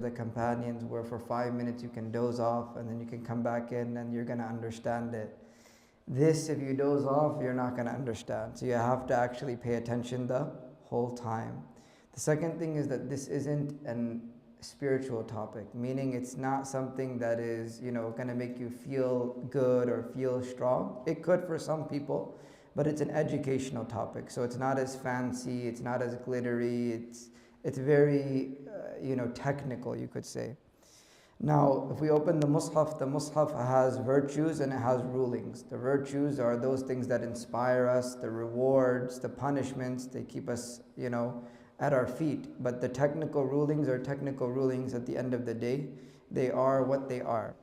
the companions where for 5 minutes you can doze off and then you can come back in and you're going to understand it. This, if you doze off, you're not going to understand. So you have to actually pay attention the whole time. The second thing is that this isn't an spiritual topic, meaning it's not something that is, going to make you feel good or feel strong. It could for some people, but it's an educational topic. So it's not as fancy, it's not as glittery, it's very, technical, you could say. Now, if we open the Mus'haf has virtues and it has rulings. The virtues are those things that inspire us, the rewards, the punishments, they keep us, at our feet. But the technical rulings are technical rulings at the end of the day. They are what they are.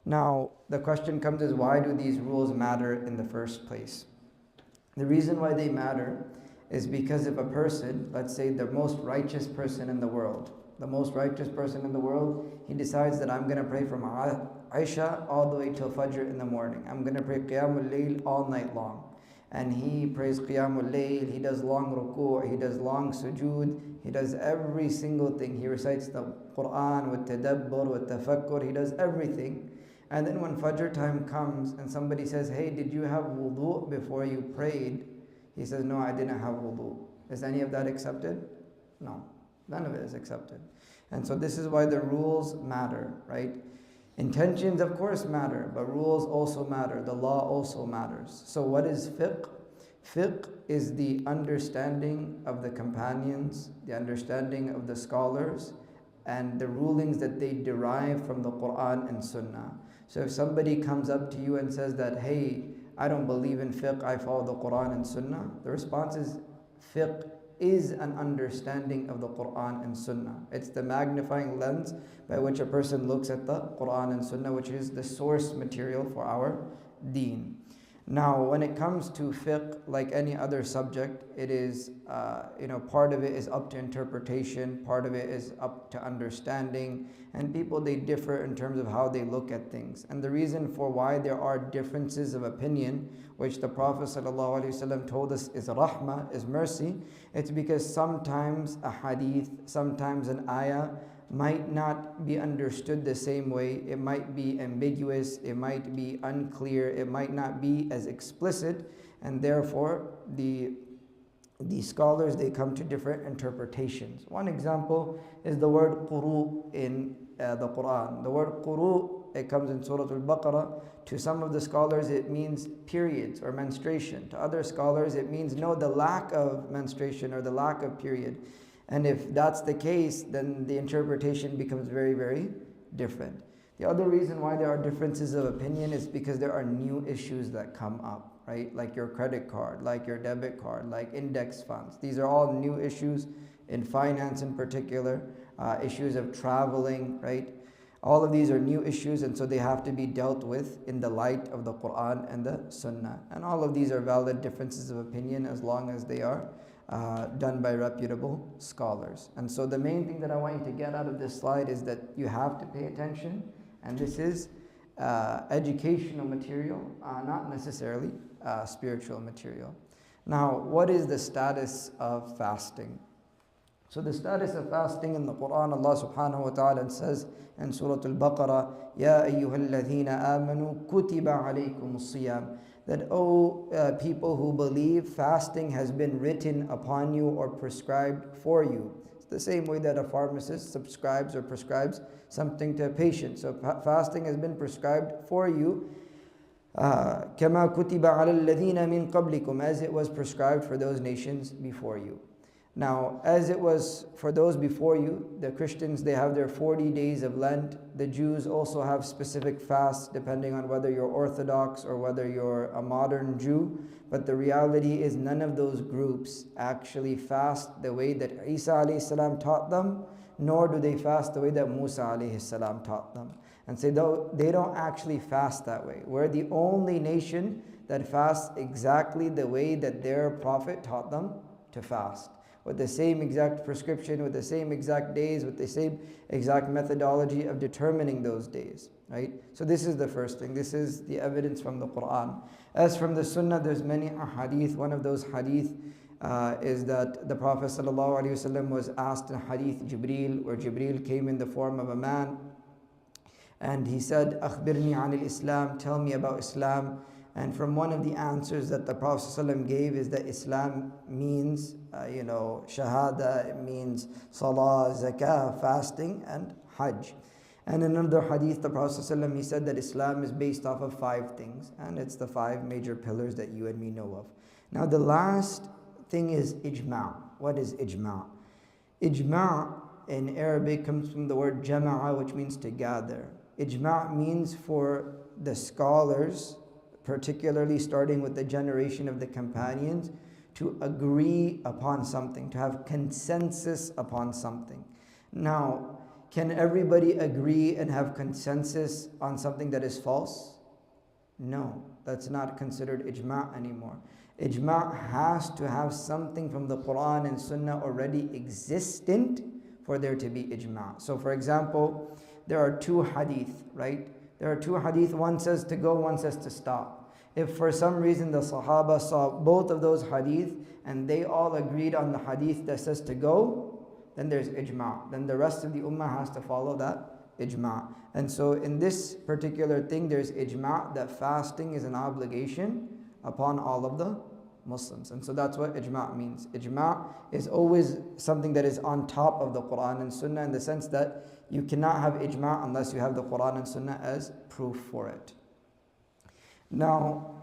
Now, the question comes is, why do these rules matter in the first place? The reason why they matter is because if a person, let's say the most righteous person in the world, he decides that I'm going to pray from Isha all the way till Fajr in the morning. I'm going to pray Qiyamul Layl all night long. And he prays Qiyamul Layl, he does long ruku', he does long sujood, he does every single thing. He recites the Quran with tadabbur, with tafakkur, he does everything. And then when Fajr time comes and somebody says, hey, did you have wudu before you prayed? He says, no, I didn't have wudu. Is any of that accepted? No, none of it is accepted. And so this is why the rules matter, right? Intentions, of course, matter, but rules also matter. The law also matters. So what is fiqh? Fiqh is the understanding of the companions, the understanding of the scholars, and the rulings that they derive from the Quran and Sunnah. So if somebody comes up to you and says that, hey, I don't believe in fiqh, I follow the Quran and Sunnah, the response is, fiqh is an understanding of the Quran and Sunnah. It's the magnifying lens by which a person looks at the Quran and Sunnah, which is the source material for our deen. Now, when it comes to fiqh, like any other subject, it is, part of it is up to interpretation, part of it is up to understanding, and people, they differ in terms of how they look at things. And the reason for why there are differences of opinion, which the Prophet ﷺ told us is rahmah, is mercy, it's because sometimes a hadith, sometimes an ayah, might not be understood the same way. It might be ambiguous, it might be unclear, it might not be as explicit, and therefore the scholars, they come to different interpretations. One example is the word quru in the Quran. The word quru, it comes in Surah Al-Baqarah. To some of the scholars it means periods or menstruation. To other scholars it means the lack of menstruation or the lack of period. And if that's the case, then the interpretation becomes very, very different. The other reason why there are differences of opinion is because there are new issues that come up, right? Like your credit card, like your debit card, like index funds. These are all new issues in finance in particular, issues of traveling, right? All of these are new issues, and so they have to be dealt with in the light of the Quran and the Sunnah. And all of these are valid differences of opinion as long as they are done by reputable scholars. And so the main thing that I want you to get out of this slide is that you have to pay attention, and this is educational material, not necessarily spiritual material. Now, what is the status of fasting? So the status of fasting in the Quran, Allah subhanahu wa ta'ala says in Surah Al-Baqarah, Ya ayyuhal ladhina amanu kutiba alaykum as-siyam, that, people who believe, fasting has been written upon you or prescribed for you. It's the same way that a pharmacist subscribes or prescribes something to a patient. So fasting has been prescribed for you. كَمَا كُتِبَ عَلَى الَّذِينَ مِن قَبْلِكُمْ, as it was prescribed for those nations before you. Now, as it was for those before you, the Christians, they have their 40 days of Lent. The Jews also have specific fasts depending on whether you're Orthodox or whether you're a modern Jew. But the reality is none of those groups actually fast the way that Isa alayhi salam taught them, nor do they fast the way that Musa alayhi salam taught them. And so they don't actually fast that way. We're the only nation that fasts exactly the way that their prophet taught them to fast, with the same exact prescription, with the same exact days, with the same exact methodology of determining those days, right? So this is the first thing. This is the evidence from the Quran. As from the Sunnah, there's many hadith. One of those hadith is that the Prophet ﷺ was asked in Hadith Jibreel, where Jibreel came in the form of a man, and he said, "Akhbirni anil Islam, tell me about Islam." And from one of the answers that the Prophet ﷺ gave is that Islam means, shahada, it means salah, zakah, fasting, and hajj. And in another hadith, the Prophet ﷺ, he said that Islam is based off of 5 things, and it's the 5 major pillars that you and me know of. Now the last thing is ijma'. What is ijma'? Ijma' in Arabic comes from the word jama'a, which means to gather. Ijma' means for the scholars, particularly starting with the generation of the companions, to agree upon something, to have consensus upon something. Now, can everybody agree and have consensus on something that is false? No, that's not considered ijma' anymore. Ijma' has to have something from the Quran and Sunnah already existent for there to be ijma'. So for example, there are 2 hadith, right? There are 2 hadith, one says to go, one says to stop. If for some reason the Sahaba saw both of those hadith and they all agreed on the hadith that says to go, then there's ijma'. Then the rest of the ummah has to follow that ijma'. And so in this particular thing, there's ijma' that fasting is an obligation upon all of the Muslims. And so that's what ijma' means. Ijma' is always something that is on top of the Quran and Sunnah, in the sense that you cannot have ijma' unless you have the Quran and Sunnah as proof for it. Now,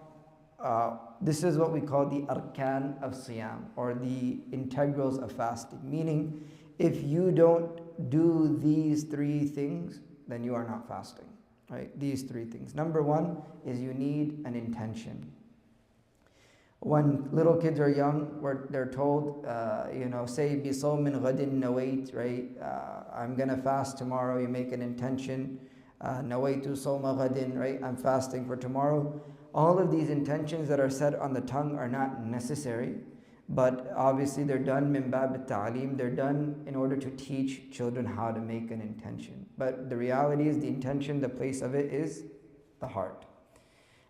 this is what we call the arkan of siyam, or the integrals of fasting. Meaning, if you don't do these 3 things, then you are not fasting. Right? These 3 things. Number 1 is you need an intention. When little kids are young, they're told, say, بِصَوْمٍ غَدٍ نَوَيْتْ, right? I'm going to fast tomorrow. You make an intention. نَوَيْتُ صَوْمَ غَدٍ, right? I'm fasting for tomorrow. All of these intentions that are said on the tongue are not necessary, but obviously they're done min bab al-ta'aleem. They're done in order to teach children how to make an intention. But the reality is the intention, the place of it is the heart.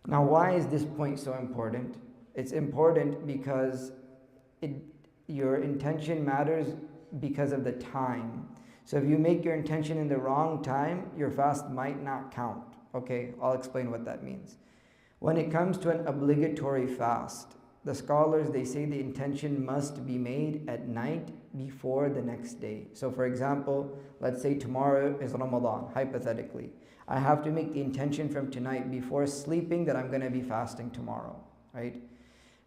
Now, why is this point so important? It's important because your intention matters because of the time. So if you make your intention in the wrong time, your fast might not count. Okay, I'll explain what that means. When it comes to an obligatory fast, the scholars, they say the intention must be made at night before the next day. So for example, let's say tomorrow is Ramadan, hypothetically. I have to make the intention from tonight before sleeping that I'm going to be fasting tomorrow, right?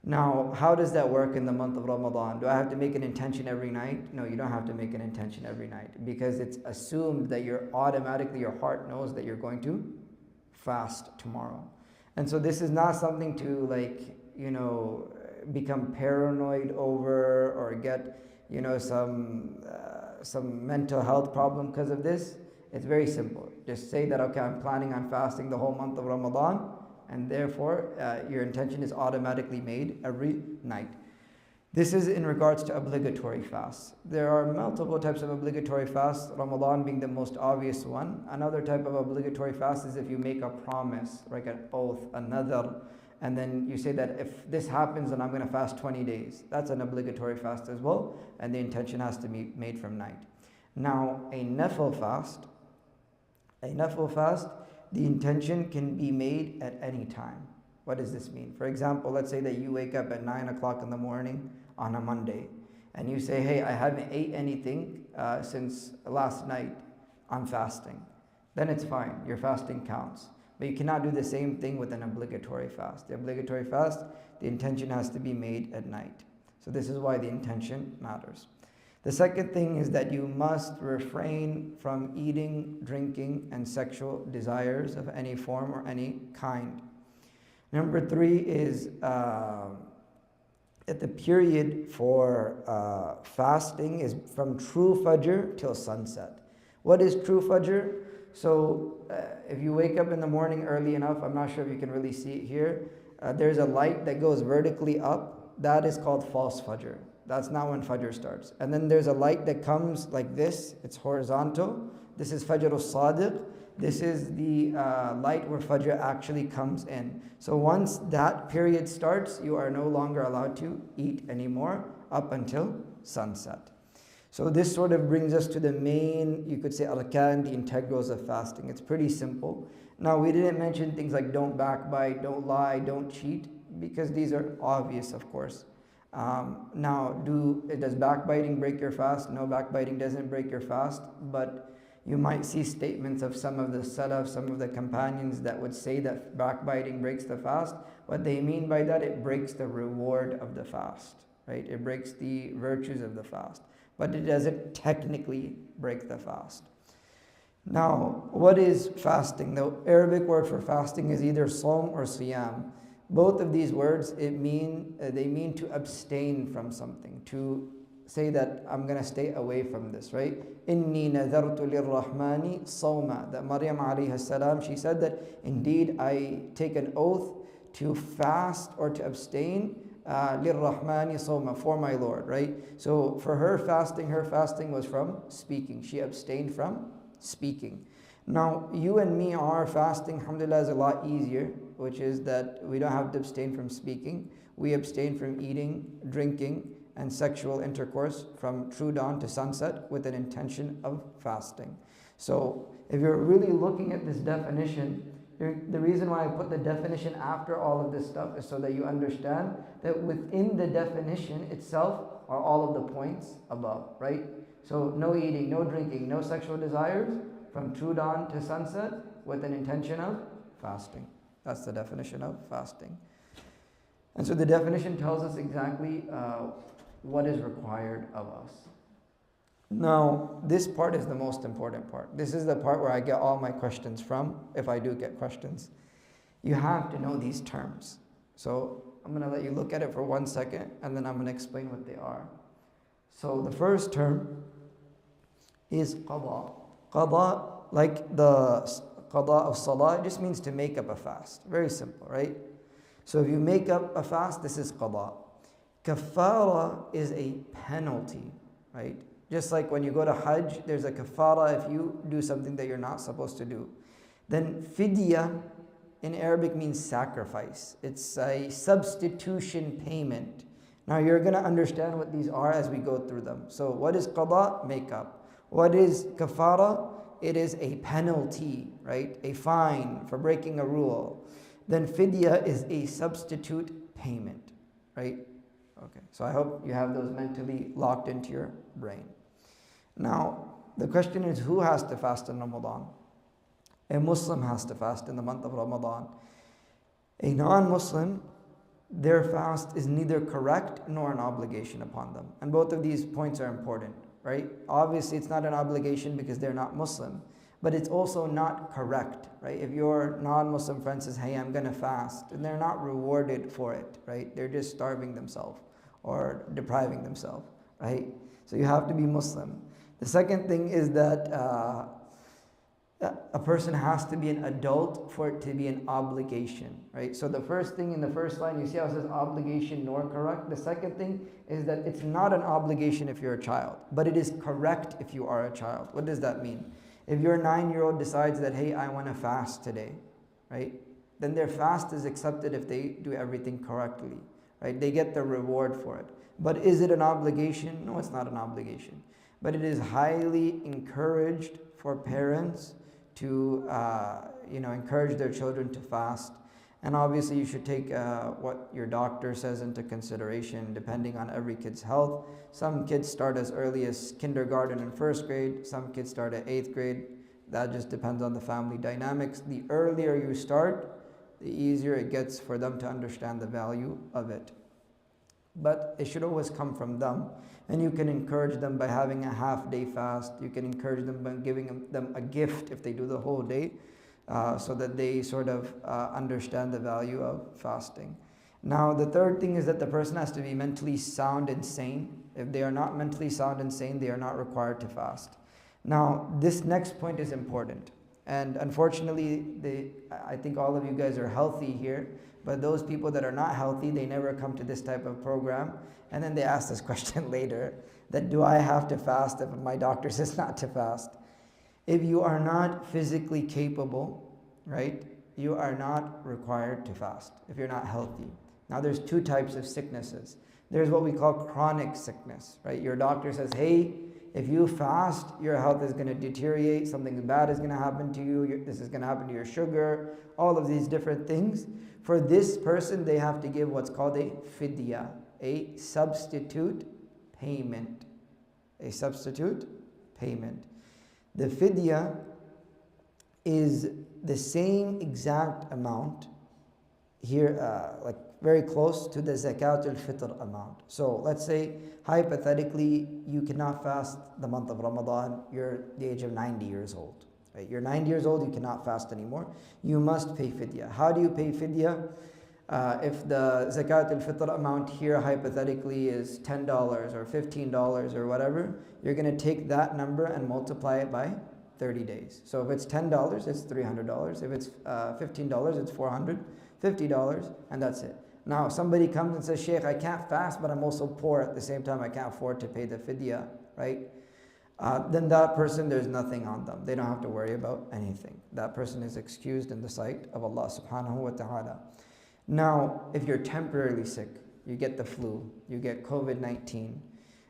Now, how does that work in the month of Ramadan? Do I have to make an intention every night? No, you don't have to make an intention every night, because it's assumed that your heart knows that you're going to fast tomorrow. And so this is not something to become paranoid over or get, some mental health problem because of this. It's very simple. Just say that, okay, I'm planning on fasting the whole month of Ramadan, and therefore your intention is automatically made every night. This is in regards to obligatory fasts. There are multiple types of obligatory fasts, Ramadan being the most obvious one. Another type of obligatory fast is if you make a promise, like an oath, a nadhr, and then you say that if this happens, then I'm going to fast 20 days. That's an obligatory fast as well, and the intention has to be made from night. Now, a nafil fast, the intention can be made at any time. What does this mean? For example, let's say that you wake up at 9 o'clock in the morning on a Monday, and you say, hey, I haven't ate anything since last night, I'm fasting. Then it's fine, your fasting counts. But you cannot do the same thing with an obligatory fast. The obligatory fast, the intention has to be made at night. So this is why the intention matters. The second thing is that you must refrain from eating, drinking, and sexual desires of any form or any kind. Number 3 is that the period for fasting is from true Fajr till sunset. What is true Fajr? So if you wake up in the morning early enough, I'm not sure if you can really see it here, there's a light that goes vertically up. That is called false Fajr. That's not when Fajr starts. And then there's a light that comes like this, it's horizontal. This is Fajr al-Sadiq. This is the light where Fajr actually comes in. So once that period starts, you are no longer allowed to eat anymore up until sunset. So this sort of brings us to the main, you could say, arkan, the integrals of fasting. It's pretty simple. Now, we didn't mention things like don't backbite, don't lie, don't cheat, because these are obvious, of course. Now, does backbiting break your fast? No, backbiting doesn't break your fast, but you might see statements of some of the salaf, some of the companions that would say that backbiting breaks the fast. What they mean by that, it breaks the reward of the fast, right? It breaks the virtues of the fast, but it doesn't technically break the fast. Now, what is fasting? The Arabic word for fasting is either som or siyam. Both of these words, they mean to abstain from something, to say that I'm going to stay away from this, right? Inni nadartu lirrahmani sawma. That Maryam alayhi salam, she said that indeed I take an oath to fast or to abstain lirrahmani sawma, for my Lord, right? So for her fasting was from speaking. She abstained from speaking. Now, you and me, our fasting, alhamdulillah, is a lot easier, which is that we don't have to abstain from speaking. We abstain from eating, drinking, and sexual intercourse from true dawn to sunset with an intention of fasting. So, if you're really looking at this definition, the reason why I put the definition after all of this stuff is so that you understand that within the definition itself are all of the points above, right? So, no eating, no drinking, no sexual desires, from true dawn to sunset with an intention of fasting. That's the definition of fasting. And so the definition tells us exactly what is required of us. Now, this part is the most important part. This is the part where I get all my questions from, if I do get questions. You have to know these terms. So I'm going to let you look at it for 1 second, and then I'm going to explain what they are. So the first term is qada. Qada, like the qada of salah, just means to make up a fast. Very simple, right? So if you make up a fast, this is qada. Kafara is a penalty, right? Just like when you go to Hajj, there's a kafara if you do something that you're not supposed to do. Then fidya in Arabic means sacrifice. It's a substitution payment. Now you're going to understand what these are as we go through them. So what is qada? Make up. What is kafara? It is a penalty, right? A fine for breaking a rule. Then fidya is a substitute payment, right? Okay, so I hope you have those mentally locked into your brain. Now, the question is, who has to fast in Ramadan? A Muslim has to fast in the month of Ramadan. A non-Muslim, their fast is neither correct nor an obligation upon them. And both of these points are important, right? Obviously, it's not an obligation because they're not Muslim, but it's also not correct, right? If your non-Muslim friend says, hey, I'm going to fast, and they're not rewarded for it, right? They're just starving themselves or depriving themselves, right? So you have to be Muslim. The second thing is that a person has to be an adult for it to be an obligation, right? So the first thing in the first line, you see how it says obligation nor correct? The second thing is that it's not an obligation if you're a child, but it is correct if you are a child. What does that mean? If your 9-year-old decides that, hey, I want to fast today, right? Then their fast is accepted if they do everything correctly, right? They get the reward for it. But is it an obligation? No, it's not an obligation. But it is highly encouraged for parents to encourage their children to fast. And obviously you should take what your doctor says into consideration depending on every kid's health. Some kids start as early as kindergarten and first grade. Some kids start at 8th grade. That just depends on the family dynamics. The earlier you start, the easier it gets for them to understand the value of it. But it should always come from them. And you can encourage them by having a half-day fast. You can encourage them by giving them a gift if they do the whole day, so that they sort of understand the value of fasting. Now, the third thing is that the person has to be mentally sound and sane. If they are not mentally sound and sane, they are not required to fast. Now, this next point is important. And unfortunately, I think all of you guys are healthy here, but those people that are not healthy, they never come to this type of program. And then they ask this question later, that do I have to fast if my doctor says not to fast? If you are not physically capable, right, you are not required to fast if you're not healthy. Now there's two types of sicknesses. There's what we call chronic sickness, right? Your doctor says, hey, if you fast, your health is going to deteriorate, something bad is going to happen to you, this is going to happen to your sugar, all of these different things. For this person, they have to give what's called a fidya, a substitute payment. A substitute payment. The fidya is the same exact amount here, like very close to the zakat al-fitr amount. So let's say, hypothetically, you cannot fast the month of Ramadan, you're the age of 90 years old. Right? You're 90 years old, you cannot fast anymore. You must pay fidya. How do you pay fidya? If the zakat al-fitr amount here hypothetically is $10 or $15 or whatever, you're going to take that number and multiply it by 30 days. So if it's $10, it's $300. If it's $15, it's $450, and that's it. Now, somebody comes and says, Sheikh, I can't fast, but I'm also poor at the same time. I can't afford to pay the fidya, right? Then that person, there's nothing on them. They don't have to worry about anything. That person is excused in the sight of Allah subhanahu wa ta'ala. Now, if you're temporarily sick, you get the flu, you get COVID-19,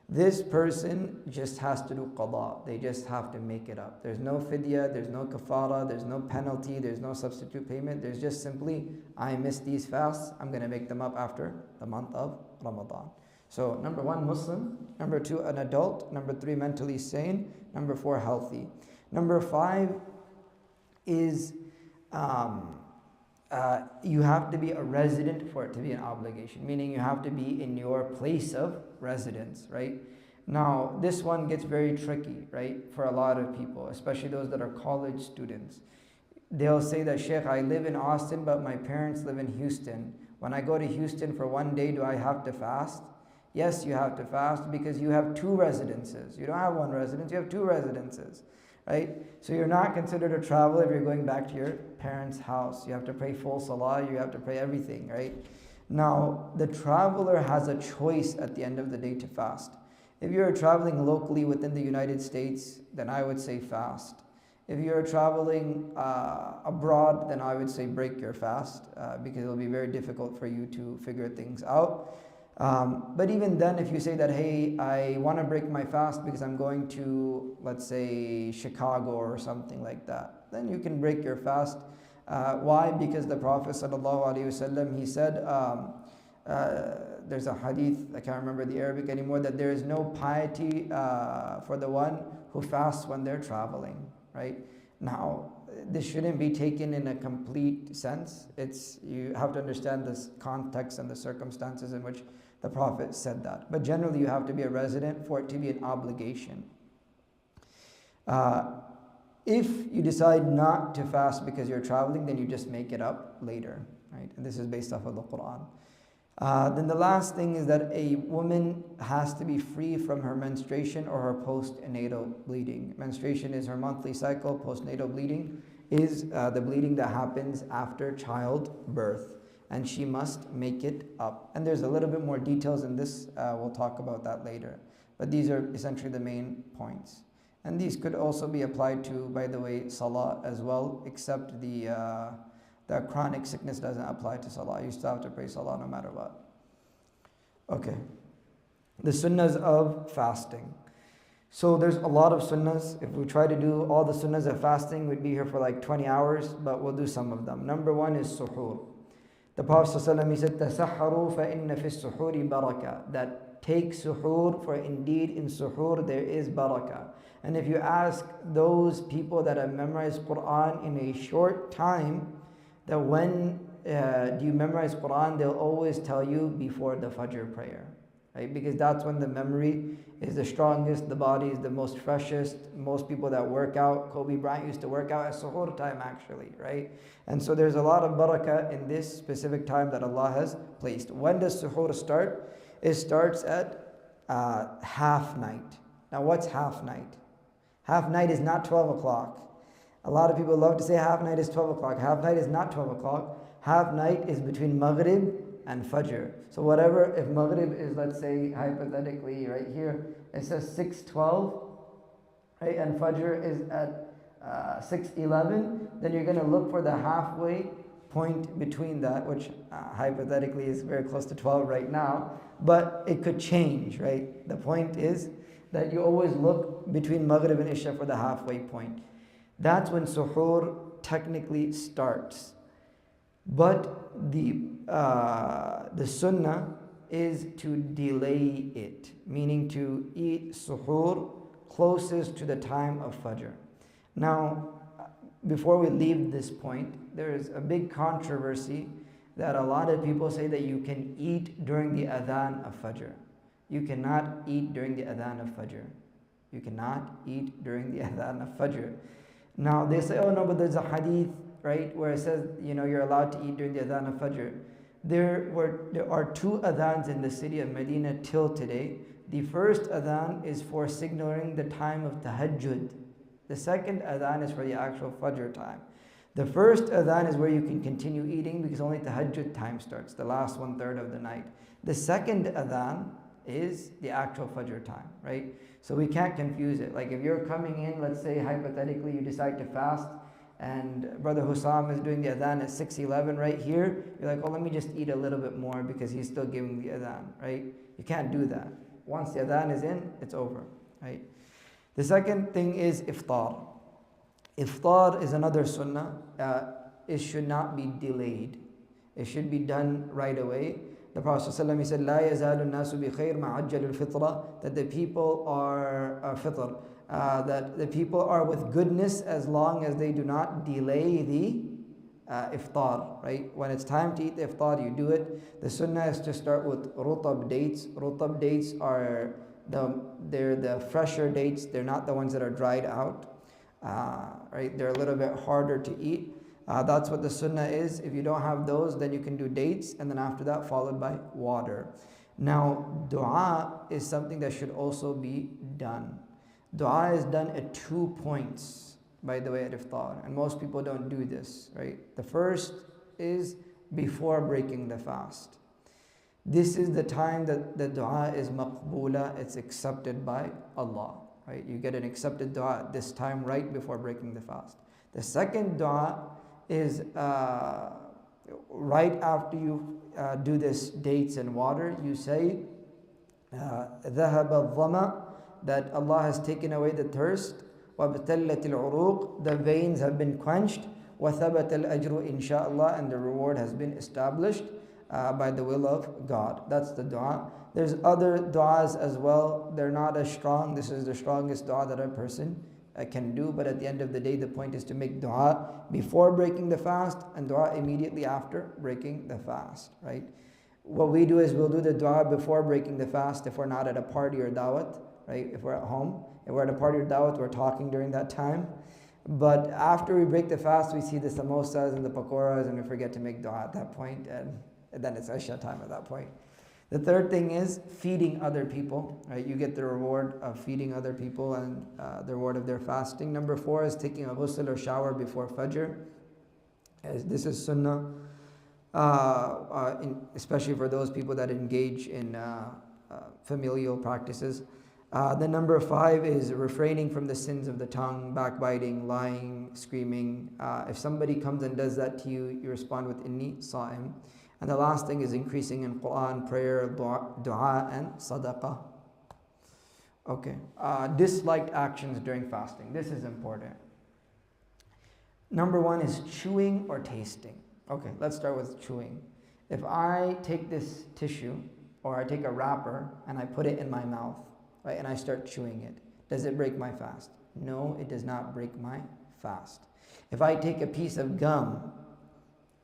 this person just has to do qada. They just have to make it up. There's no fidya, there's no kafara, there's no penalty, there's no substitute payment. There's just simply, I missed these fasts, I'm going to make them up after the month of Ramadan. So, number 1, Muslim. Number 2, an adult. Number 3, mentally sane. Number 4, healthy. Number 5 is you have to be a resident for it to be an obligation, meaning you have to be in your place of residence, right? Now, this one gets very tricky, right, for a lot of people, especially those that are college students. They'll say that, Sheikh, I live in Austin, but my parents live in Houston. When I go to Houston for one day, do I have to fast? Yes, you have to fast because you have 2 residences. You don't have 1 residence, you have 2 residences. Right? So you're not considered a traveler if you're going back to your parents' house. You have to pray full salah, you have to pray everything, right? Now, the traveler has a choice at the end of the day to fast. If you're traveling locally within the United States, then I would say fast. If you're traveling abroad, then I would say break your fast because it'll be very difficult for you to figure things out. But even then, if you say that, hey, I want to break my fast because I'm going to, let's say, Chicago or something like that, then you can break your fast. Why? Because the Prophet ﷺ, he said, there's a hadith, I can't remember the Arabic anymore, that there is no piety for the one who fasts when they're traveling, right? Now, this shouldn't be taken in a complete sense. You have to understand this context and the circumstances in which the Prophet said that. But generally, you have to be a resident for it to be an obligation. If you decide not to fast because you're traveling, then you just make it up later, right? And this is based off of the Quran. Then the last thing is that a woman has to be free from her menstruation or her postnatal bleeding. Menstruation is her monthly cycle. Postnatal bleeding is the bleeding that happens after childbirth. And she must make it up. And there's a little bit more details in this. We'll talk about that later. But these are essentially the main points. And these could also be applied to, by the way, salah as well, except the chronic sickness doesn't apply to salah. You still have to pray salah no matter what. Okay. The sunnahs of fasting. So there's a lot of sunnahs. If we try to do all the sunnahs of fasting, we'd be here for like 20 hours, but we'll do some of them. Number 1 is suhoor. The Prophet ﷺ, he said, تَسَحَّرُوا فَإِنَّ فِي السُّحُورِ بَرَكَةً. That take suhoor, for indeed in suhoor there is barakah. And if you ask those people that have memorized Quran in a short time, that when do you memorize Quran, they'll always tell you before the Fajr prayer. Right? Because that's when the memory is the strongest, the body is the most freshest. Most people that work out, Kobe Bryant used to work out at suhoor time actually, right? And so there's a lot of barakah in this specific time that Allah has placed. When does suhoor start? It starts at half night. Now what's half night? Half night is not 12 o'clock. A lot of people love to say half night is 12 o'clock. Half night is not 12 o'clock. Half night is between Maghrib and Fajr. So whatever, if Maghrib is, let's say, hypothetically, right here, it says 6:12, right? And Fajr is at 6:11, then you're going to look for the halfway point between that, which hypothetically is very close to 12 right now, but it could change, right? The point is that you always look between Maghrib and Isha for the halfway point. That's when suhoor technically starts. But the sunnah is to delay it, meaning to eat suhoor closest to the time of Fajr. Now, before we leave this point, there is a big controversy that a lot of people say that you can eat during the adhan of Fajr. You cannot eat during the adhan of Fajr. You cannot eat during the adhan of Fajr. Now, they say, oh no, but there's a hadith, right, where it says, you're allowed to eat during the adhan of Fajr. There are two adhans in the city of Medina till today. The first adhan is for signaling the time of tahajjud. The second adhan is for the actual Fajr time. The first adhan is where you can continue eating because only tahajjud time starts, the last 1/3 of the night. The second adhan is the actual Fajr time, right? So we can't confuse it. Like if you're coming in, let's say hypothetically you decide to fast, and Brother Hussam is doing the adhan at 6:11 right here, you're like, oh, let me just eat a little bit more because he's still giving the adhan, right? You can't do that. Once the adhan is in, it's over, right? The second thing is iftar. Iftar is another sunnah. It should not be delayed. It should be done right away. The Prophet ﷺ, he said, لا يزال الناس بخير مع عجل الفطرة, that the people are fitr, that the people are with goodness as long as they do not delay the iftar, right? When it's time to eat the iftar, you do it. The sunnah is to start with rutab dates. Rutab dates are they're the fresher dates. They're not the ones that are dried out, right? They're a little bit harder to eat. That's what the sunnah is. If you don't have those, then you can do dates, and then after that followed by water. Now, dua is something that should also be done. Dua is done at 2 points, by the way, at iftar, and most people don't do this, right? The first is before breaking the fast. This is the time that the dua is maqboola, it's accepted by Allah, right? You get an accepted dua at this time right before breaking the fast. The second dua is right after you do this dates and water, you say ذهب الظمأ, that Allah has taken away the thirst, وابتلت العروق, the veins have been quenched, وثبت الأجر إن شاء الله, and the reward has been established by the will of God. That's the dua. There's other duas as well. They're not as strong. This is the strongest dua that a person can do, but at the end of the day, the point is to make dua before breaking the fast and dua immediately after breaking the fast, right? What we do is we'll do the dua before breaking the fast if we're not at a party or dawat, right? If we're at home. If we're at a party or dawat, we're talking during that time. But after we break the fast, we see the samosas and the pakoras, and we forget to make dua at that point, and then it's Isha time at that point. The third thing is feeding other people, right? You get the reward of feeding other people and the reward of their fasting. Number 4 is taking a ghusl or shower before Fajr. This is sunnah, especially for those people that engage in familial practices. Then number 5 is refraining from the sins of the tongue, backbiting, lying, screaming. If somebody comes and does that to you, you respond with inni sa'im. And the last thing is increasing in Quran, prayer, dua, and sadaqah. Okay. Disliked actions during fasting. This is important. Number 1 is chewing or tasting. Okay, let's start with chewing. If I take this tissue or I take a wrapper and I put it in my mouth, right, and I start chewing it, does it break my fast? No, it does not break my fast. If I take a piece of gum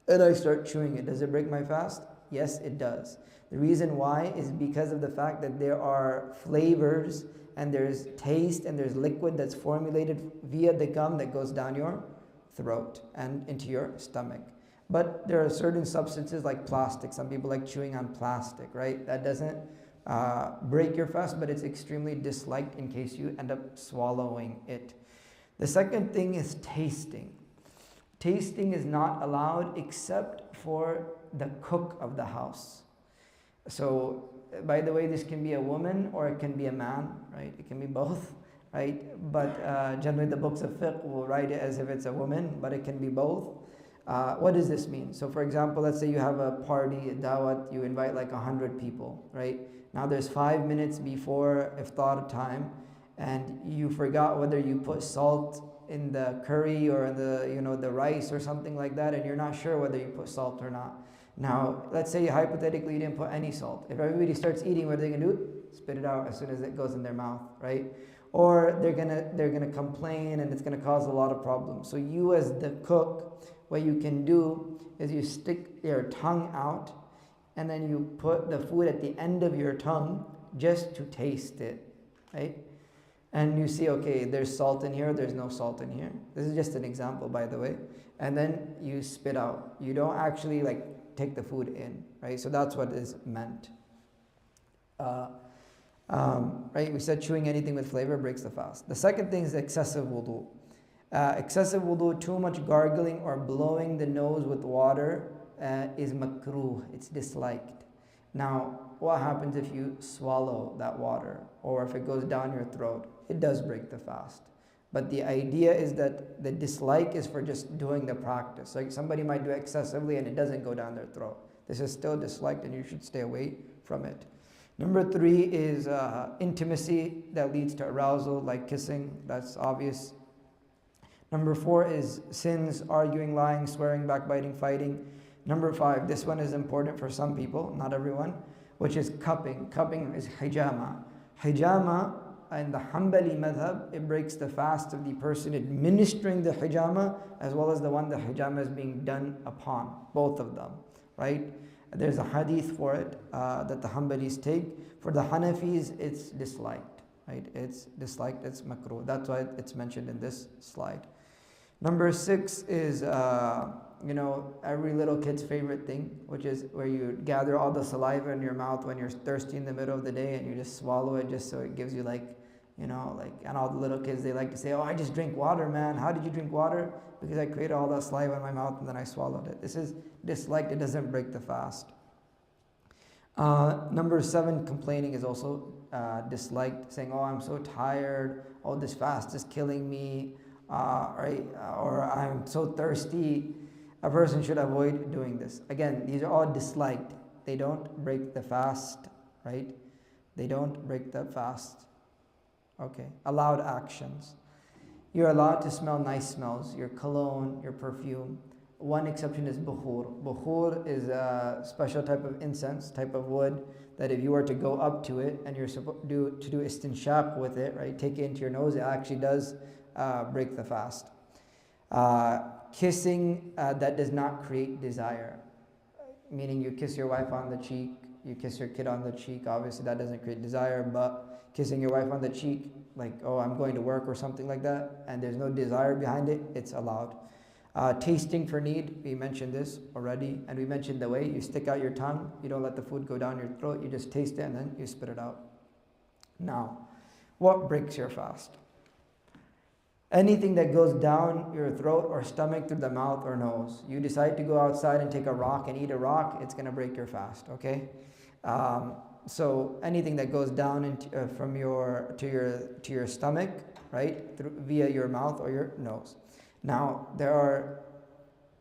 and I start chewing it, does it break my fast? Yes, it does. The reason why is because of the fact that there are flavors and there's taste and there's liquid that's formulated via the gum that goes down your throat and into your stomach. But there are certain substances like plastic. Some people like chewing on plastic, right? That doesn't break your fast, but it's extremely disliked in case you end up swallowing it. The second thing is tasting. Tasting is not allowed except for the cook of the house. So, by the way, this can be a woman or it can be a man, right? It can be both. right? But generally the books of fiqh will write it as if it's a woman, but it can be both. What does this mean? So for example, let's say you have a party, a dawat, you invite like 100 people, right? Now there's 5 minutes before iftar time, and you forgot whether you put salt in the curry or in the rice or something like that, and you're not sure whether you put salt or not. Now, let's say hypothetically you didn't put any salt. If everybody starts eating, what are they gonna do? Spit it out as soon as it goes in their mouth, right? Or they're gonna complain, and it's gonna cause a lot of problems. So you as the cook, what you can do is you stick your tongue out, and then you put the food at the end of your tongue just to taste it, right? And you see, okay, there's salt in here, there's no salt in here. This is just an example, by the way. And then you spit out. You don't actually like take the food in, right? So that's what is meant. Right? We said chewing anything with flavor breaks the fast. The second thing is excessive wudu. Excessive wudu, too much gargling or blowing the nose with water is makruh. It's disliked. Now, what happens if you swallow that water or if it goes down your throat? It does break the fast. But the idea is that the dislike is for just doing the practice. Like somebody might do it excessively and it doesn't go down their throat. This is still disliked and you should stay away from it. Number 3 is intimacy that leads to arousal, like kissing. That's obvious. Number 4 is sins, arguing, lying, swearing, backbiting, fighting. Number 5, this one is important for some people, not everyone, which is cupping. Cupping is hijama. Hijama in the Hanbali madhab, it breaks the fast of the person administering the hijama as well as the one the hijama is being done upon, both of them, right? There's a hadith for it that the Hanbalis take. For the Hanafis, it's disliked, right? It's disliked, it's makruh. That's why it's mentioned in this slide. Number 6 is, every little kid's favorite thing, which is where you gather all the saliva in your mouth when you're thirsty in the middle of the day and you just swallow it just so it gives you and all the little kids, they like to say, oh, I just drink water, man. How did you drink water? Because I created all that saliva in my mouth and then I swallowed it. This is disliked. It doesn't break the fast. Number 7, complaining is also disliked, saying, oh, I'm so tired. Oh, this fast is killing me. Right? Or I'm so thirsty. A person should avoid doing this. Again, these are all disliked. They don't break the fast, right? They don't break the fast. Okay. Allowed actions. You're allowed to smell nice smells, your cologne, your perfume. One exception is bukhur. Bukhur is a special type of incense, type of wood, that if you were to go up to it and you're supposed to do istinshaq with it, right, take it into your nose, it actually does break the fast. Kissing that does not create desire, meaning you kiss your wife on the cheek, you kiss your kid on the cheek, obviously that doesn't create desire, but kissing your wife on the cheek, like, oh, I'm going to work or something like that, and there's no desire behind it, it's allowed. Tasting for need, we mentioned this already, and we mentioned the way you stick out your tongue, you don't let the food go down your throat, you just taste it and then you spit it out. Now, what breaks your fast? Anything that goes down your throat or stomach through the mouth or nose. You decide to go outside and take a rock and eat a rock, it's going to break your fast, okay? So anything that goes down into, from to your stomach, right, via your mouth or your nose. Now, there are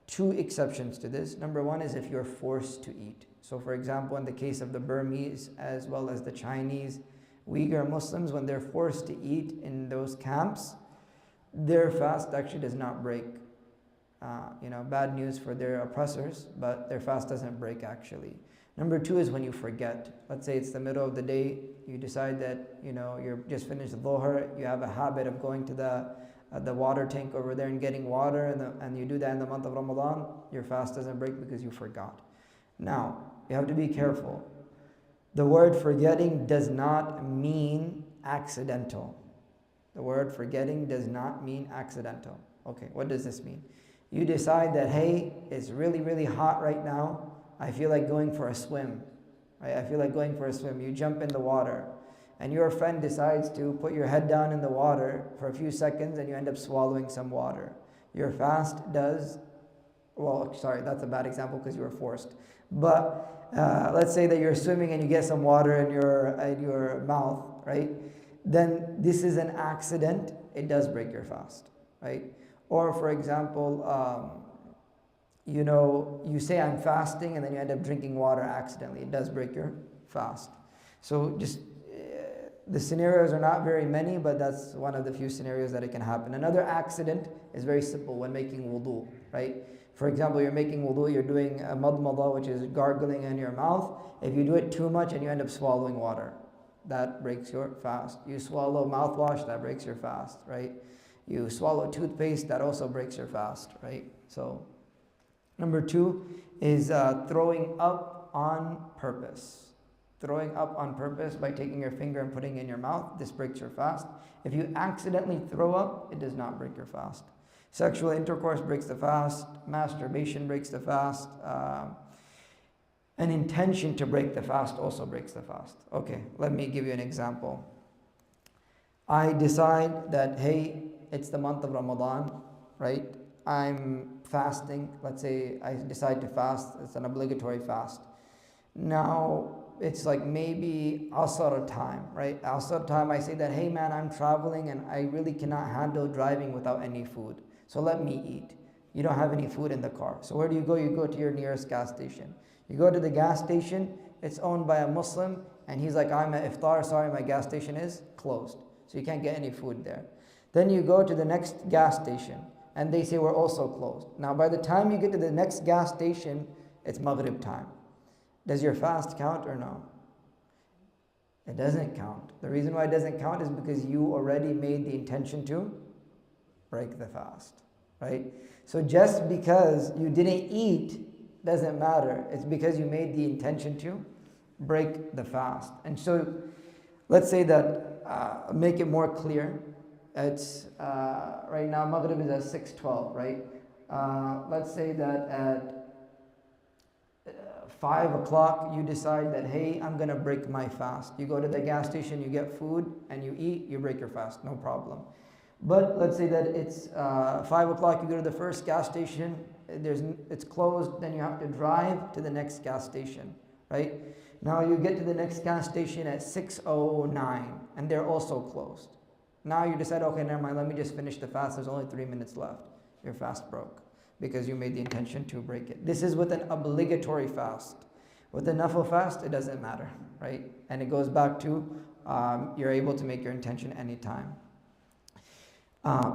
2 exceptions to this. Number 1 is if you're forced to eat. So for example, in the case of the Burmese as well as the Chinese, Uyghur Muslims, when they're forced to eat in those camps, their fast actually does not break. Bad news for their oppressors, but their fast doesn't break actually. Number 2 is when you forget. Let's say it's the middle of the day, you decide that, you're just finished the dhuhr, you have a habit of going to the water tank over there and getting water, and you do that in the month of Ramadan, your fast doesn't break because you forgot. Now, you have to be careful. The word forgetting does not mean accidental. The word forgetting does not mean accidental. Okay, what does this mean? You decide that, hey, it's really, really hot right now. I feel like going for a swim. Right? I feel like going for a swim. You jump in the water. And your friend decides to put your head down in the water for a few seconds and you end up swallowing some water. Your fast does, that's a bad example because you were forced. But let's say that you're swimming and you get some water in your mouth, right? then this is an accident, it does break your fast, right? Or for example, you say I'm fasting and then you end up drinking water accidentally. It does break your fast. So just the scenarios are not very many, but that's one of the few scenarios that it can happen. Another accident is very simple when making wudu, right? For example, you're making wudu, you're doing a madmada, which is gargling in your mouth. If you do it too much and you end up swallowing water, that breaks your fast. You swallow mouthwash, that breaks your fast, right? You swallow toothpaste, that also breaks your fast, right? So number 2 is throwing up on purpose. Throwing up on purpose by taking your finger and putting it in your mouth, this breaks your fast. If you accidentally throw up, it does not break your fast. Sexual intercourse breaks the fast. Masturbation breaks the fast. An intention to break the fast also breaks the fast. Okay, let me give you an example. I decide that, hey, it's the month of Ramadan, right? I'm fasting. Let's say I decide to fast. It's an obligatory fast. Now, it's like maybe Asr time, right? Asr time, I say that, hey man, I'm traveling and I really cannot handle driving without any food. So let me eat. You don't have any food in the car. So where do you go? You go to your nearest gas station. You go to the gas station, it's owned by a Muslim, and he's like, I'm at iftar, sorry, my gas station is closed. So you can't get any food there. Then you go to the next gas station, and they say we're also closed. Now by the time you get to the next gas station, it's Maghrib time. Does your fast count or no? It doesn't count. The reason why it doesn't count is because you already made the intention to break the fast, right? So just because you didn't eat doesn't matter. It's because you made the intention to break the fast. And so let's say that, make it more clear. It's right now Maghrib is at 6:12, right? Let's say that at 5 o'clock you decide that, hey, I'm gonna break my fast. You go to the gas station, you get food and you eat, you break your fast, no problem. But let's say that it's 5 o'clock, you go to the first gas station, it's closed, then you have to drive to the next gas station, right? Now you get to the next gas station at 6:09 and they're also closed. Now you decide, okay, never mind, let me just finish the fast, there's only 3 minutes left. Your fast broke because you made the intention to break it. This is with an obligatory fast. With a nafil fast, it doesn't matter, right? And it goes back to you're able to make your intention anytime.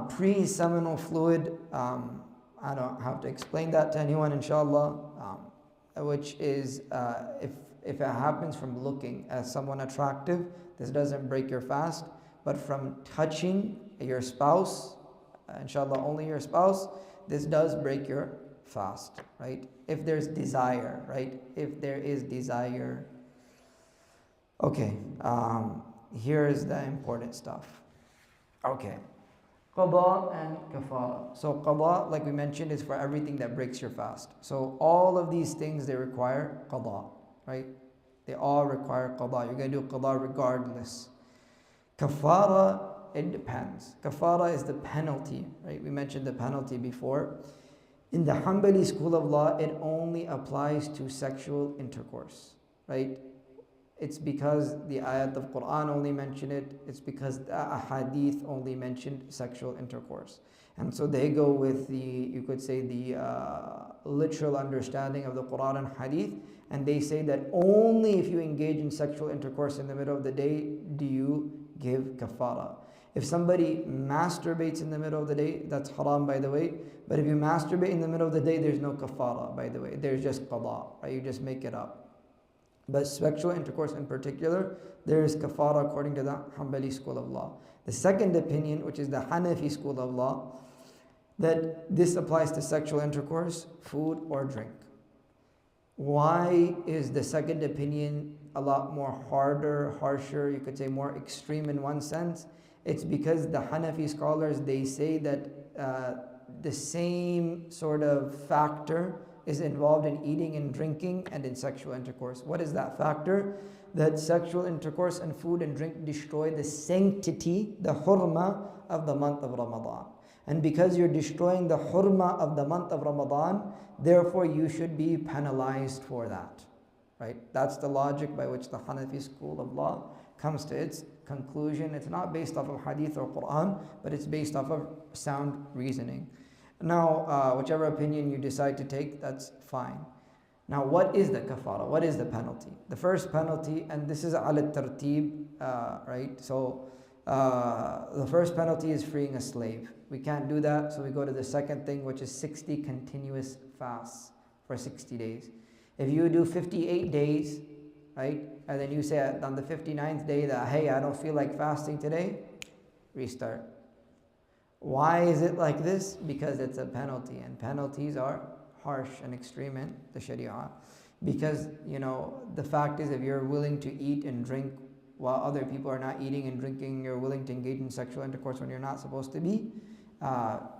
Pre-seminal fluid, I don't have to explain that to anyone, inshallah, which is if it happens from looking at someone attractive, this doesn't break your fast, but from touching your spouse, inshallah only your spouse, this does break your fast, right? If there's desire, right? If there is desire. Okay, here is the important stuff. Okay. Qada and kafara. So qada, like we mentioned, is for everything that breaks your fast. So all of these things, they require qada, right? They all require qada. You're going to do qada regardless. Kafara, it depends. Kafara is the penalty, right? We mentioned the penalty before. In the Hanbali school of law, it only applies to sexual intercourse, right? It's because the ayat of Quran only mention it. It's because the ahadith only mentioned sexual intercourse. And so they go with the, you could say, the literal understanding of the Quran and hadith. And they say that only if you engage in sexual intercourse in the middle of the day do you give kafara. If somebody masturbates in the middle of the day, that's haram, by the way. But if you masturbate in the middle of the day, there's no kafara, by the way. There's just qada, right? You just make it up. But sexual intercourse in particular, there is kafara according to the Hanbali school of law. The second opinion, which is the Hanafi school of law, that this applies to sexual intercourse, food or drink. Why is the second opinion a lot more harsher, you could say more extreme in one sense? It's because the Hanafi scholars, they say that the same sort of factor is involved in eating and drinking and in sexual intercourse. What is that factor? That sexual intercourse and food and drink destroy the sanctity, the hurma of the month of Ramadan. And because you're destroying the hurma of the month of Ramadan, therefore you should be penalized for that, right? That's the logic by which the Hanafi school of law comes to its conclusion. It's not based off of hadith or Quran, but it's based off of sound reasoning. Now, whichever opinion you decide to take, that's fine. Now, what is the kafara? What is the penalty? The first penalty, and this is ala tartib, right? So, the first penalty is freeing a slave. We can't do that, so we go to the second thing, which is 60 continuous fasts for 60 days. If you do 58 days, right, and then you say on the 59th day that, hey, I don't feel like fasting today, restart. Why is it like this? Because it's a penalty, and penalties are harsh and extreme in the Sharia. Because, the fact is, if you're willing to eat and drink while other people are not eating and drinking, you're willing to engage in sexual intercourse when you're not supposed to be,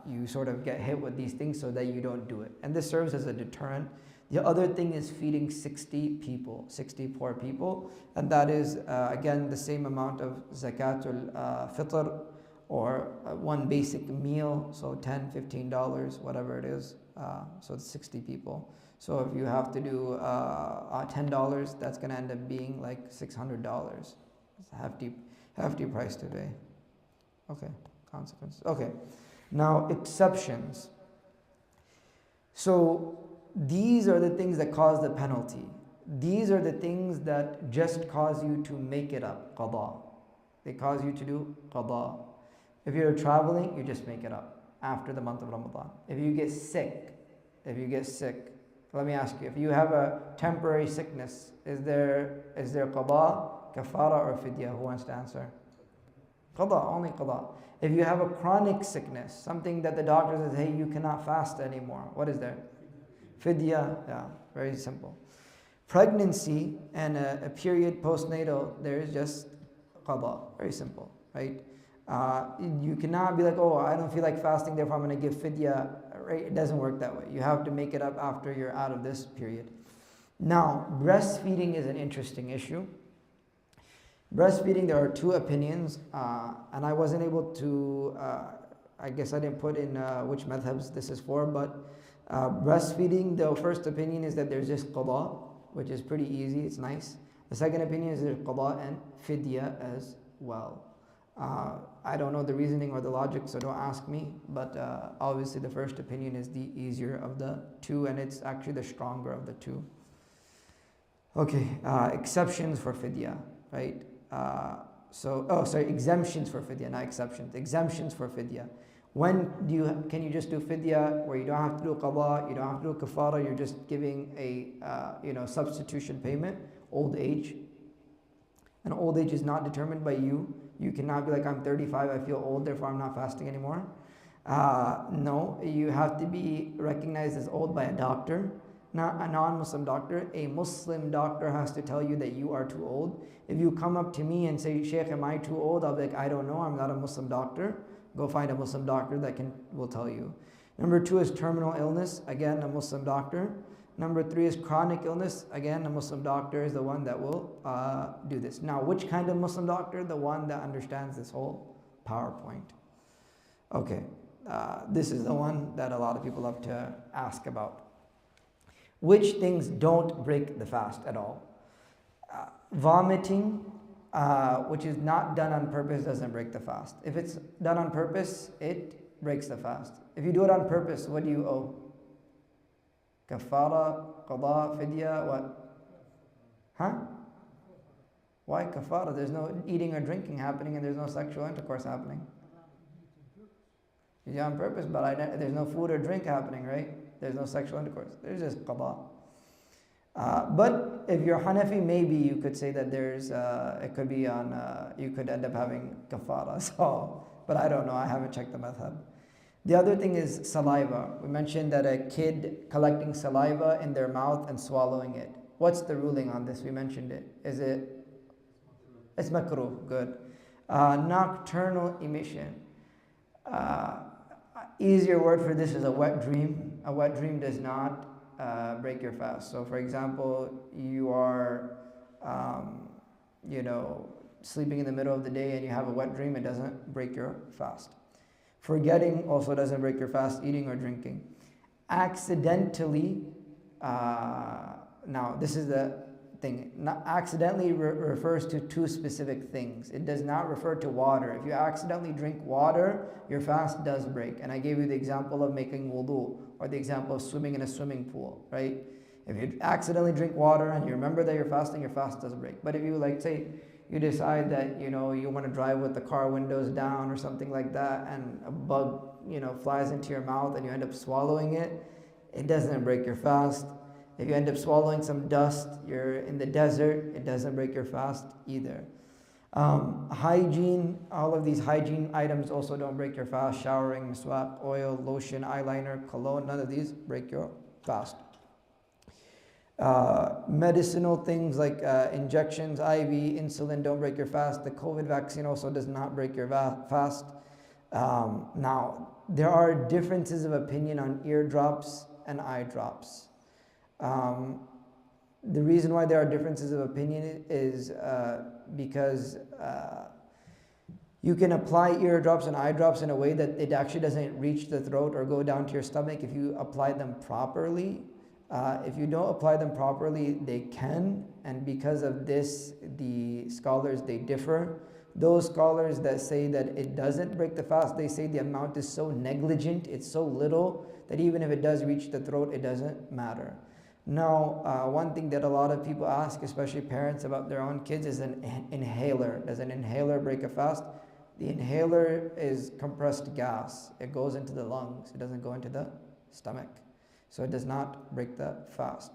you sort of get hit with these things so that you don't do it. And this serves as a deterrent. The other thing is feeding 60 people, 60 poor people, and that is, again, the same amount of zakatul fitr, or one basic meal, so $10, $15, whatever it is, so it's 60 people. So if you have to do $10, that's going to end up being like $600. It's a hefty price today. Okay, consequences. Okay, now exceptions. So these are the things that cause the penalty. These are the things that just cause you to make it up, qada. They cause you to do qada. If you're traveling, you just make it up after the month of Ramadan. If you get sick, let me ask you, if you have a temporary sickness, is there qada, kafara, or fidya? Who wants to answer? Qada, only qada. If you have a chronic sickness, something that the doctor says, hey, you cannot fast anymore, what is there? Fidya, yeah, very simple. Pregnancy and a period postnatal, there is just qada, very simple, right? You cannot be like, oh, I don't feel like fasting, therefore I'm going to give fidya. Right? It doesn't work that way. You have to make it up after you're out of this period. Now, breastfeeding is an interesting issue. Breastfeeding, there are two opinions, and I wasn't able to, I guess I didn't put in which madhabs this is for, but breastfeeding, the first opinion is that there's just qada, which is pretty easy, it's nice. The second opinion is there's qada and fidya as well. I don't know the reasoning or the logic, so don't ask me, but obviously the first opinion is the easier of the two, and it's actually the stronger of the two. Okay, exceptions for fidya, right? Exemptions for fidya, not exceptions. Exemptions for fidya. When can you just do fidya where you don't have to do qada, you don't have to do kafara, you're just giving a substitution payment? Old age. And old age is not determined by you. You cannot be like, I'm 35, I feel old, therefore I'm not fasting anymore. No, you have to be recognized as old by a doctor, not a non-Muslim doctor. A Muslim doctor has to tell you that you are too old. If you come up to me and say, Sheikh, am I too old? I'll be like, I don't know, I'm not a Muslim doctor. Go find a Muslim doctor that will tell you. Number 2 is terminal illness, again, a Muslim doctor. Number 3 is chronic illness. Again, a Muslim doctor is the one that will do this. Now, which kind of Muslim doctor? The one that understands this whole PowerPoint. Okay, this is the one that a lot of people love to ask about. Which things don't break the fast at all? Vomiting, which is not done on purpose, doesn't break the fast. If it's done on purpose, it breaks the fast. If you do it on purpose, what do you owe? Kafara, qada, fidya, what? Huh? Why kafara? There's no eating or drinking happening and there's no sexual intercourse happening. You do it on purpose, but there's no food or drink happening, right? There's no sexual intercourse. There's just qada. But if you're Hanafi, maybe you could say that there's, it could be on, you could end up having kafara. So, but I don't know, I haven't checked the madhab. The other thing is saliva. We mentioned that a kid collecting saliva in their mouth and swallowing it. What's the ruling on this? We mentioned it. Is it? It's makruh. Good. Nocturnal emission. Easier word for this is a wet dream. A wet dream does not break your fast. So, for example, you are, sleeping in the middle of the day and you have a wet dream. It doesn't break your fast. Forgetting also doesn't break your fast, eating or drinking. Accidentally, now this is the thing. Not accidentally refers to two specific things. It does not refer to water. If you accidentally drink water, your fast does break. And I gave you the example of making wudu, or the example of swimming in a swimming pool, right? If you accidentally drink water and you remember that you're fasting, your fast does break. But if you like say you decide that you want to drive with the car windows down or something like that, and a bug flies into your mouth and you end up swallowing it, it doesn't break your fast. If you end up swallowing some dust, you're in the desert, it doesn't break your fast either. Hygiene, all of these hygiene items also don't break your fast. Showering, miswak, oil, lotion, eyeliner, cologne, none of these break your fast. Medicinal things like injections, IV, insulin don't break your fast. The COVID vaccine also does not break your fast. Now, there are differences of opinion on eardrops and eye drops. The reason why there are differences of opinion is because you can apply eardrops and eye drops in a way that it actually doesn't reach the throat or go down to your stomach if you apply them properly. If you don't apply them properly, they can, and because of this, the scholars, they differ. Those scholars that say that it doesn't break the fast, they say the amount is so negligent, it's so little, that even if it does reach the throat, it doesn't matter. Now, one thing that a lot of people ask, especially parents, about their own kids is an inhaler. Does an inhaler break a fast? The inhaler is compressed gas. It goes into the lungs. It doesn't go into the stomach. So it does not break the fast.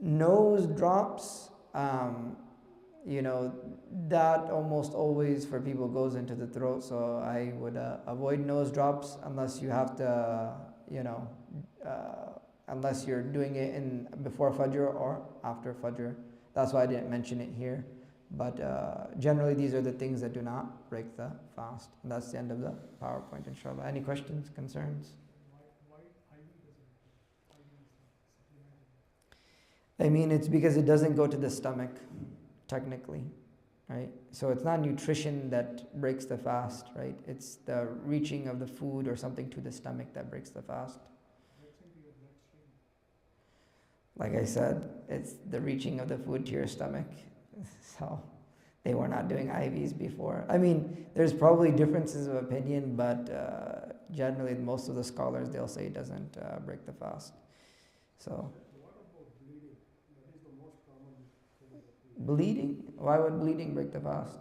Nose drops, that almost always for people goes into the throat. So I would avoid nose drops unless you have to, unless you're doing it before Fajr or after Fajr. That's why I didn't mention it here. But generally these are the things that do not break the fast. And that's the end of the PowerPoint, inshallah. Any questions, concerns? I mean, it's because it doesn't go to the stomach, technically, right? So it's not nutrition that breaks the fast, right? It's the reaching of the food or something to the stomach that breaks the fast. Like I said, it's the reaching of the food to your stomach. So they were not doing IVs before. I mean, there's probably differences of opinion, but generally most of the scholars, they'll say it doesn't break the fast. So. Bleeding? Why would bleeding break the fast?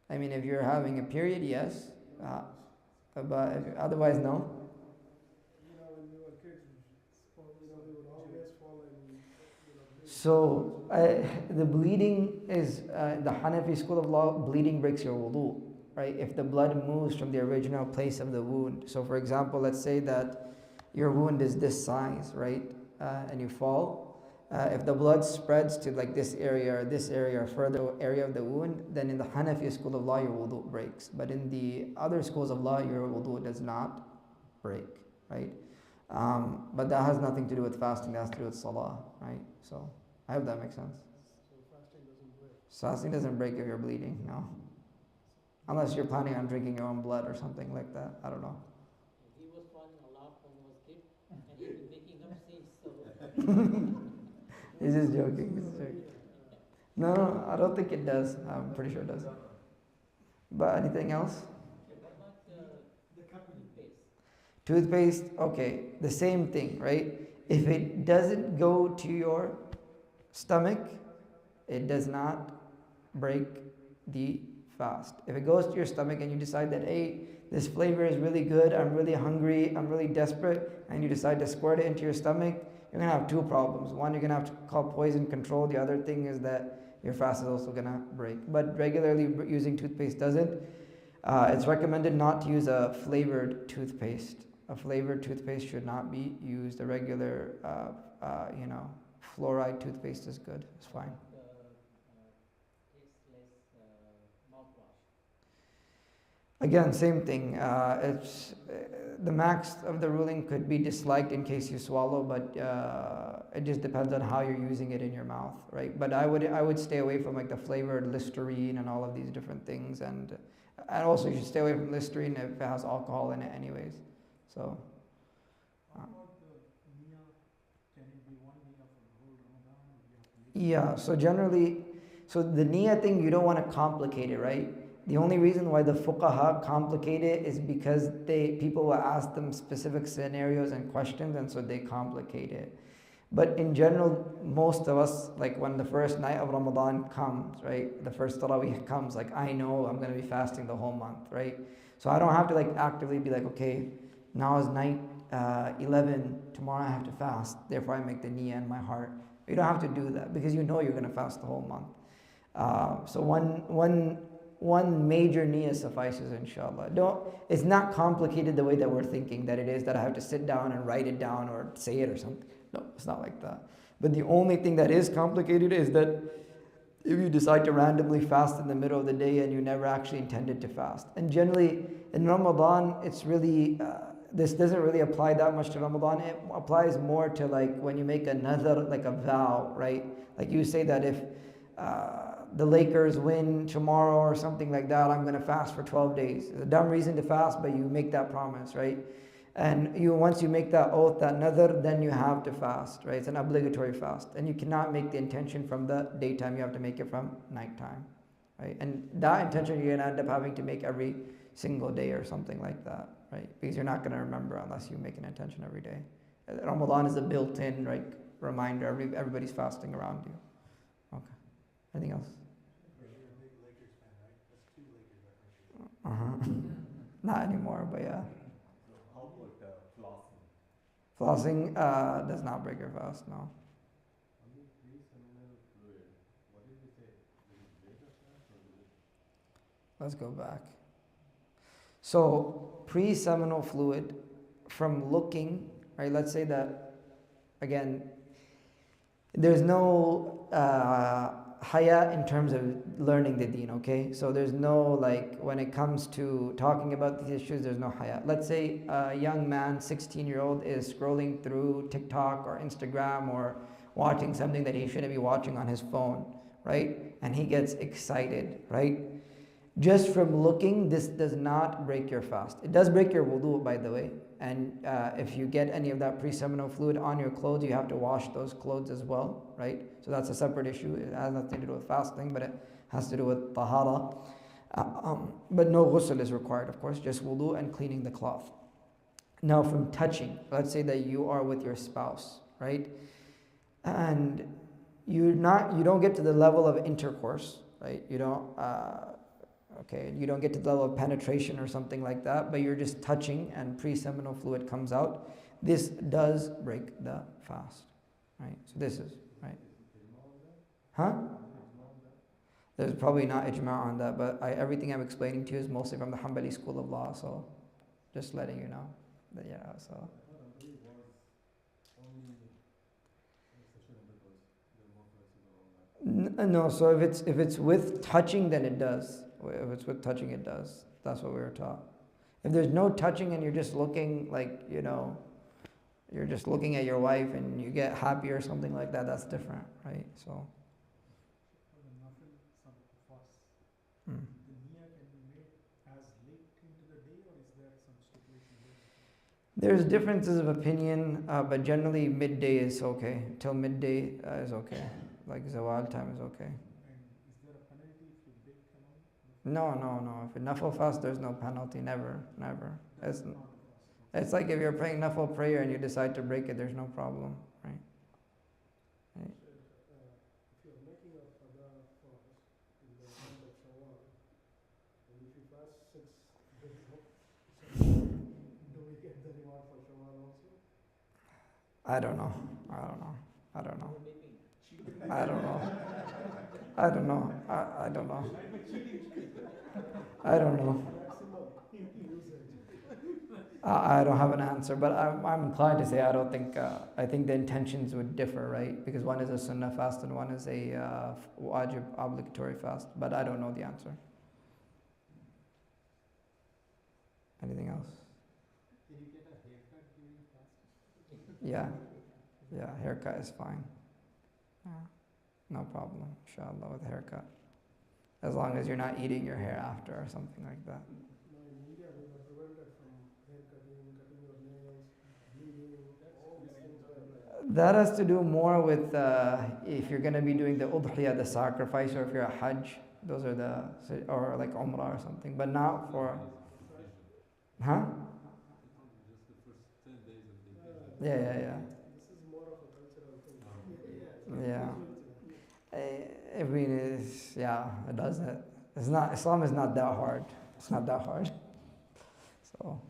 I mean, if you're having a period, yes. But otherwise, no. So, the bleeding is, the Hanafi school of law, bleeding breaks your wudu, right? If the blood moves from the original place of the wound. So, for example, let's say that your wound is this size, right? And you fall. If the blood spreads to like this area or further area of the wound, then in the Hanafi school of law, your wudu breaks. But in the other schools of law, your wudu does not break, right? But that has nothing to do with fasting, that has to do with salah, right? So I hope that makes sense. So fasting doesn't break if you're bleeding, no. Unless you're planning on drinking your own blood or something like that. I don't know. He was falling a lot when he was a kid, and he's been making up since, so... He's just joking. No, I don't think it does. I'm pretty sure it does. But anything else? What about the toothpaste? Toothpaste, okay, the same thing, right? If it doesn't go to your stomach, it does not break the fast. If it goes to your stomach and you decide that, hey, this flavor is really good, I'm really hungry, I'm really desperate, and you decide to squirt it into your stomach, you're going to have two problems. One, you're going to have to call poison control. The other thing is that your fast is also going to break. But regularly using toothpaste doesn't. It's recommended not to use a flavored toothpaste. A flavored toothpaste should not be used. A regular, fluoride toothpaste is good. It's fine. Again, same thing. It's the max of the ruling could be disliked in case you swallow, but it just depends on how you're using it in your mouth, right? But I would stay away from like the flavored Listerine and all of these different things, and also you should stay away from Listerine if it has alcohol in it, anyways. So. How about the niyyah? Can it be one niyyah for the whole Ramadan? Yeah, so generally, so the niyyah thing, you don't want to complicate it, right? The only reason why the fuqaha complicate it is because people will ask them specific scenarios and questions, and so they complicate it. But in general, most of us, like when the first night of Ramadan comes, right? The first Tarawih comes, like I know I'm going to be fasting the whole month, right? So I don't have to like actively be like, okay, now is night 11, tomorrow I have to fast, therefore I make the niyyah in my heart. You don't have to do that because you know you're going to fast the whole month. So one major niyyah suffices, inshallah. It's not complicated the way that we're thinking that it is, that I have to sit down and write it down or say it or something. No, it's not like that. But the only thing that is complicated is that if you decide to randomly fast in the middle of the day and you never actually intended to fast. And generally in Ramadan, it's really, this doesn't really apply that much to Ramadan. It applies more to like when you make a nadhr, like a vow, right? Like you say that if the Lakers win tomorrow or something like that, I'm going to fast for 12 days. It's a dumb reason to fast, but you make that promise, right? And once you make that oath, that nadhr, then you have to fast, right? It's an obligatory fast. And you cannot make the intention from the daytime, you have to make it from nighttime, right? And that intention you're going to end up having to make every single day or something like that, right? Because you're not going to remember unless you make an intention every day. Ramadan is a built-in, right, reminder. Everybody's fasting around you. Okay. Anything else? You're a big Lakers fan, right? That's two Lakers references. Not anymore, but yeah. So how about flossing? Flossing does not break your fast, no. On the pre-seminal fluid, what did you say? Did it break your fast or did it? Let's go back. So pre-seminal fluid, from looking, right? Let's say that, again, there's no haya in terms of learning the deen, okay? So there's no, like, when it comes to talking about these issues, there's no haya. Let's say a young man, 16-year-old, is scrolling through TikTok or Instagram or watching something that he shouldn't be watching on his phone, right? And he gets excited, right? Just from looking, this does not break your fast. It does break your wudu, by the way. And if you get any of that pre-seminal fluid on your clothes, you have to wash those clothes as well, right? So that's a separate issue. It has nothing to do with fasting, but it has to do with tahara. But no ghusl is required, of course, just wudu and cleaning the cloth. Now from touching, let's say that you are with your spouse, right? And you don't get to the level of intercourse, right? You don't get to the level of penetration or something like that, but you're just touching and pre-seminal fluid comes out. This does break the fast, right? So this is, right? Huh? There's probably not ijma' on that, but everything I'm explaining to you is mostly from the Hanbali school of law, so just letting you know. But yeah, so. No, so if it's with touching, then it does. If it's with touching, it does. That's what we were taught. If there's no touching and you're just looking like, you're just looking at your wife and you get happy or something like that, that's different, right? So. The niyyah can be made as late into the day, or is there some stipulation there? There's differences of opinion, but generally midday is okay. Till midday is okay. Like zawal time is okay. And is there a penalty if you break along? No. If you nafil fast, there's no penalty. Never. That's not a fast. It's like if you're praying nafil prayer and you decide to break it, there's no problem, right? If you're making a qada fast in the month of Shawwal, and if you fast 6 days, do we get the reward for Shawwal also? I don't know. I don't know. You're making I don't know. I don't have an answer, but I'm inclined to say I don't think, I think the intentions would differ, right? Because one is a sunnah fast and one is a wajib, obligatory fast, but I don't know the answer. Anything else? Can you get a haircut during fasting? Yeah, haircut is fine. Yeah, no problem, inshallah, with haircut. As long as you're not eating your hair after or something like that. No, in India we were prevented from hair cutting, cutting your nails, bleeding, all these things were That has to do more with if you're going to be doing the udhiyah, the sacrifice, or if you're a hajj. Those are the, or like umrah or something, but not for, huh? Yeah, yeah, yeah. This is more of a cultural thing. Yeah. I mean, it's, yeah, it doesn't. It's not, Islam is not that hard. It's not that hard. So,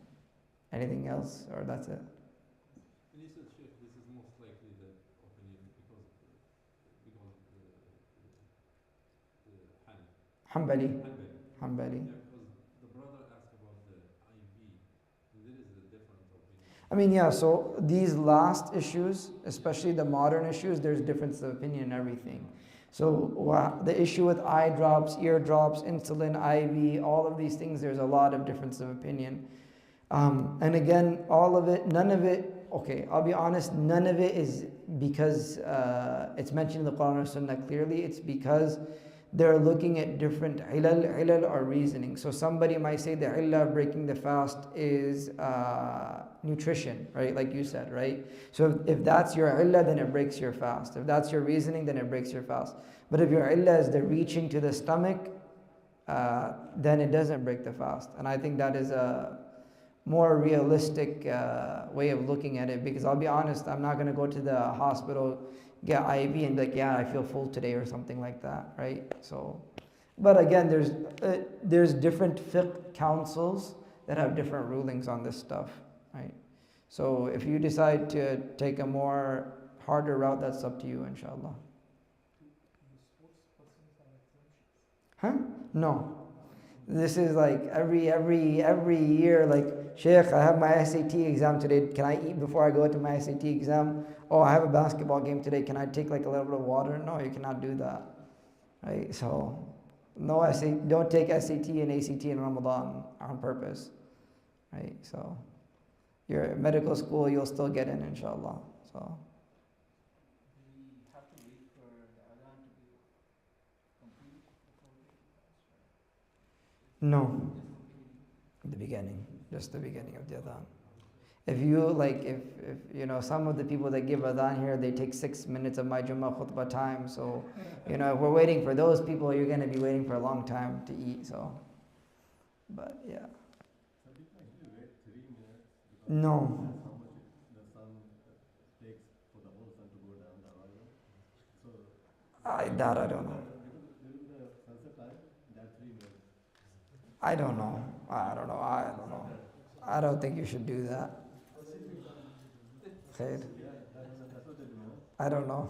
anything else, or that's it? And you said, Sheikh, this is most likely the opinion because of the Hanbali. Hanbali. Hanbali. Yeah, because the brother asked about the IV, and there is a different opinion. I mean, yeah, so these last issues, especially the modern issues, there's difference of opinion in everything. So the issue with eye drops, ear drops, insulin, IV, all of these things, there's a lot of difference of opinion. And again, all of it, none of it, okay, I'll be honest, none of it is because it's mentioned in the Quran or Sunnah clearly. It's because they're looking at different ilal or reasoning. So somebody might say the illah of breaking the fast is nutrition, right? Like you said, right? So if that's your illah, then it breaks your fast. If that's your reasoning, then it breaks your fast. But if your illah is the reaching to the stomach, then it doesn't break the fast. And I think that is a more realistic way of looking at it, because I'll be honest, I'm not going to go to the hospital, get IV and be like, yeah, I feel full today or something like that, right? So, but again, there's different fiqh councils that have different rulings on this stuff, right? So if you decide to take a more harder route, that's up to you, inshallah. Huh? No. This is like every year, like, Sheikh, I have my SAT exam today. Can I eat before I go to my SAT exam? Oh, I have a basketball game today. Can I take like a little bit of water? No, you cannot do that. Right? So, no SAT, don't take SAT and ACT in Ramadan on purpose. Right? So, your medical school, you'll still get in, inshallah. So. We have to wait for the adhan to be complete before we fast, right? No. The beginning, just the beginning of the adhan. If you like, if you know, some of the people that give adhan here, they take 6 minutes of my Jummah khutbah time. So, you know, if we're waiting for those people, you're going to be waiting for a long time to eat. So, but yeah. So people actually wait 3 minutes because No. that's how much the sun takes for the whole sun to go down the horizon. So I don't know. during the sunset time, that 3 minutes. I don't know. I don't think you should do that. Khair. That's what they do. I don't know.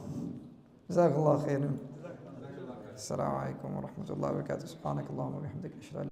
Jazakallah khairan. Assalamu alaikum wa rahmatullahi wa barakatuh. Subhanakallah wa bihamdika.